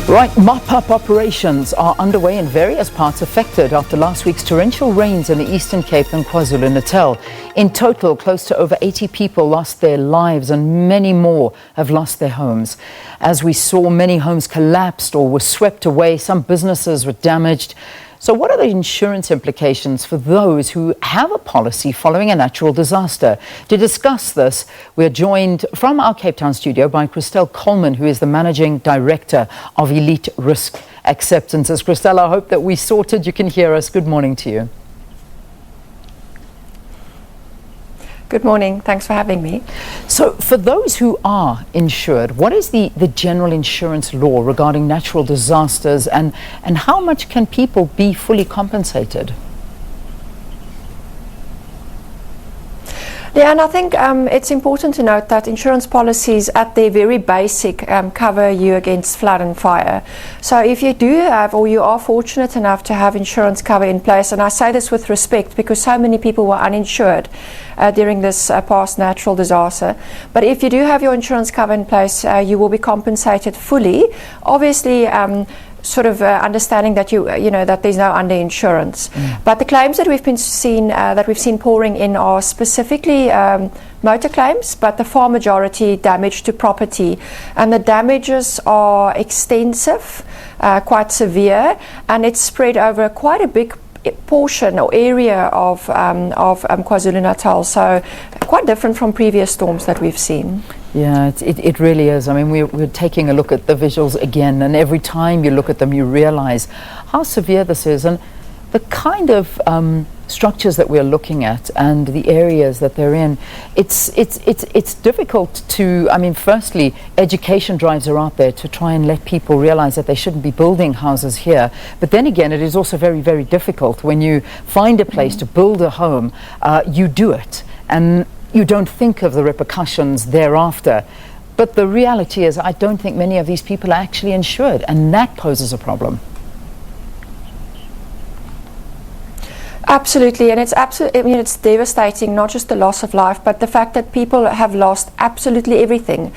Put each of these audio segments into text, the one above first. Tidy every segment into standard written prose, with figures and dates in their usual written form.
Right, mop-up operations are underway in various parts affected after last week's torrential rains in the Eastern Cape and KwaZulu-Natal. In total, close to over 80 people lost their lives and many more have lost their homes. As we saw, many homes collapsed or were swept away. Some businesses were damaged. So what are the insurance implications for those who have a policy following a natural disaster? To discuss this, we're joined from our Cape Town studio by Christelle Colman, who is the Managing Director of Elite Risk Acceptances. Christelle, I hope that we sorted. You can hear us. Good morning to you. Good morning. Thanks for having me. So for those who are insured, what is the general insurance law regarding natural disasters and how much can people be fully compensated? Yeah, and I think it's important to note that insurance policies at their very basic cover you against flood and fire. So if you do have, or you are fortunate enough to have insurance cover in place, and I say this with respect because so many people were uninsured during this past natural disaster, but if you do have your insurance cover in place, you will be compensated fully. Obviously, understanding that that there's no underinsurance. But the claims that we've seen pouring in are specifically motor claims, but the far majority damage to property, and the damages are extensive, quite severe, and it's spread over quite a big portion or area of KwaZulu-Natal, so quite different from previous storms that we've seen. Yeah, it really is. I mean, we're taking a look at the visuals again, and every time you look at them, you realize how severe this is and the kind of structures that we're looking at and the areas that they're in. It's difficult to, I mean, firstly, education drives are out there to try and let people realize that they shouldn't be building houses here. But then again, it is also very, very difficult when you find a place to build a home, you do it. And you don't think of the repercussions thereafter. But the reality is, I don't think many of these people are actually insured, and that poses a problem. Absolutely, and it's devastating, not just the loss of life, but the fact that people have lost absolutely everything.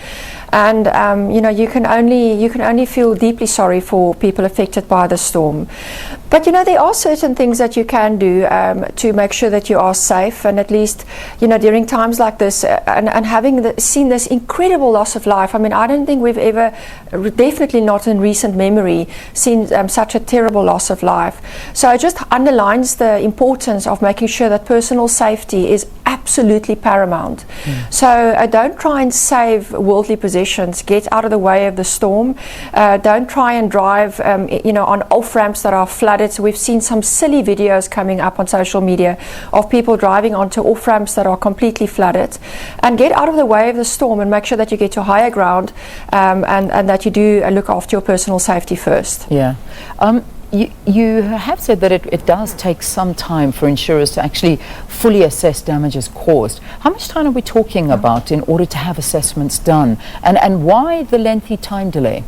And you can only feel deeply sorry for people affected by the storm. But there are certain things that you can do to make sure that you are safe, and at least during times like this, and having seen this incredible loss of life. I mean, I don't think we've ever, definitely not in recent memory, seen such a terrible loss of life. So it just underlines the importance of making sure that personal safety is absolutely paramount. So don't try and save worldly possessions. Get out of the way of the storm. Don't try and drive on off ramps that are flooded. So we've seen some silly videos coming up on social media of people driving onto off ramps that are completely flooded. And get out of the way of the storm and make sure that you get to higher ground and that you do look after your personal safety first. Yeah. You have said that it does take some time for insurers to actually fully assess damages caused. How much time are we talking about in order to have assessments done? And why the lengthy time delay?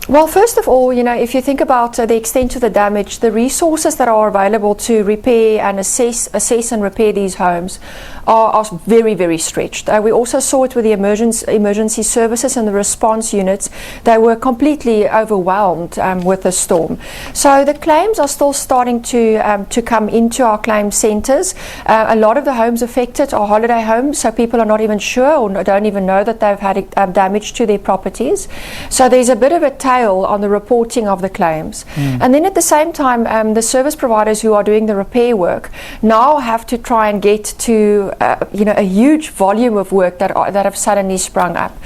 Well, first of all, if you think about the extent of the damage, the resources that are available to repair and assess and repair these homes are very, very stretched. We also saw it with the emergency services and the response units. They were completely overwhelmed with the storm. So the claims are still starting to come into our claim centres. A lot of the homes affected are holiday homes, so people are not even sure or don't even know that they've had damage to their properties. So there's a bit of a tail on the reporting of the claims. And then at the same time, the service providers who are doing the repair work now have to try and get to a huge volume of work that have suddenly sprung up.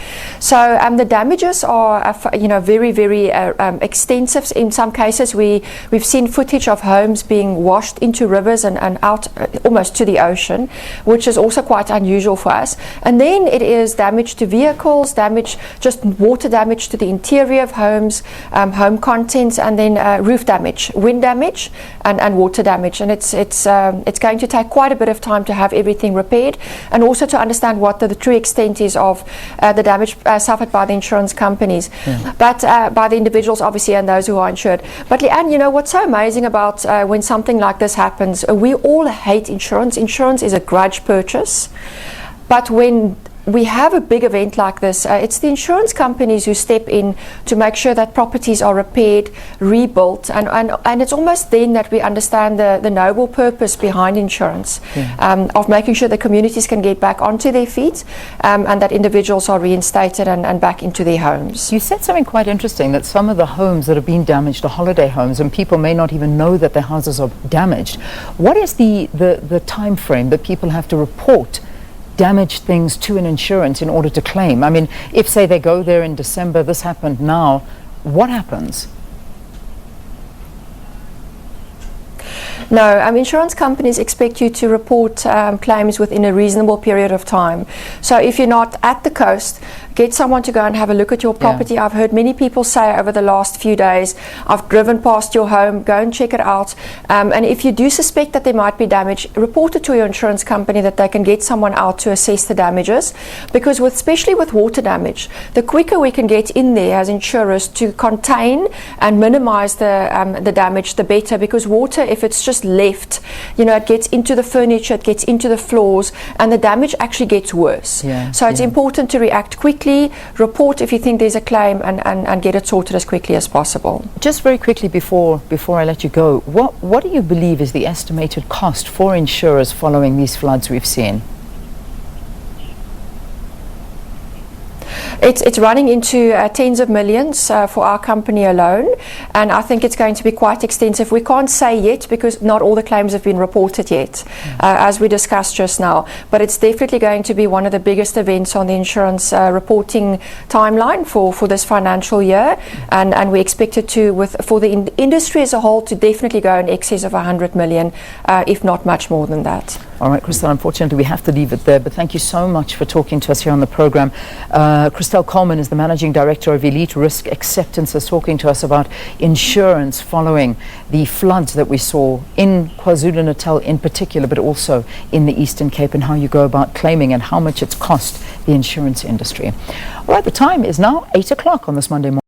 So the damages are very, very extensive. In some cases, we've seen footage of homes being washed into rivers and out almost to the ocean, which is also quite unusual for us. And then it is damage to vehicles, just water damage to the interior of homes, home contents, and then roof damage, wind damage, and water damage. And it's going to take quite a bit of time to have everything repaired, and also to understand what the true extent is of the damage suffered by the insurance companies, but by the individuals obviously and those who are insured. But Leanne, what's so amazing about when something like this happens, we all hate insurance. Insurance is a grudge purchase. But when we have a big event like this, it's the insurance companies who step in to make sure that properties are repaired, rebuilt, and it's almost then that we understand the noble purpose behind insurance, of making sure the communities can get back onto their feet, and that individuals are reinstated and back into their homes. You said something quite interesting, that some of the homes that have been damaged are holiday homes, and people may not even know that their houses are damaged. What is the time frame that people have to report damaged things to an insurance in order to claim? I mean, if say they go there in December, this happened now, what happens? No, insurance companies expect you to report claims within a reasonable period of time. So if you're not at the coast, get someone to go and have a look at your property. I've heard many people say over the last few days, I've driven past your home, go and check it out. And if you do suspect that there might be damage, report it to your insurance company that they can get someone out to assess the damages. Because especially with water damage, the quicker we can get in there as insurers to contain and minimize the damage, the better. Because water, if it's just left, it gets into the furniture, it gets into the floors, and the damage actually gets worse. So it's important to react quickly, report if you think there's a claim, and get it sorted as quickly as possible. Just very quickly before I let you go, what do you believe is the estimated cost for insurers following these floods we've seen? It's running into tens of millions for our company alone, and I think it's going to be quite extensive. We can't say yet because not all the claims have been reported yet, as we discussed just now, but it's definitely going to be one of the biggest events on the insurance reporting timeline for this financial year, and we expect it to, for the industry as a whole, to definitely go in excess of 100 million, if not much more than that. All right, Christelle, unfortunately we have to leave it there, but thank you so much for talking to us here on the program. Christelle Colman is the Managing Director of Elite Risk Acceptances, talking to us about insurance following the floods that we saw in KwaZulu-Natal in particular, but also in the Eastern Cape, and how you go about claiming and how much it's cost the insurance industry. All right, the time is now 8 o'clock on this Monday morning.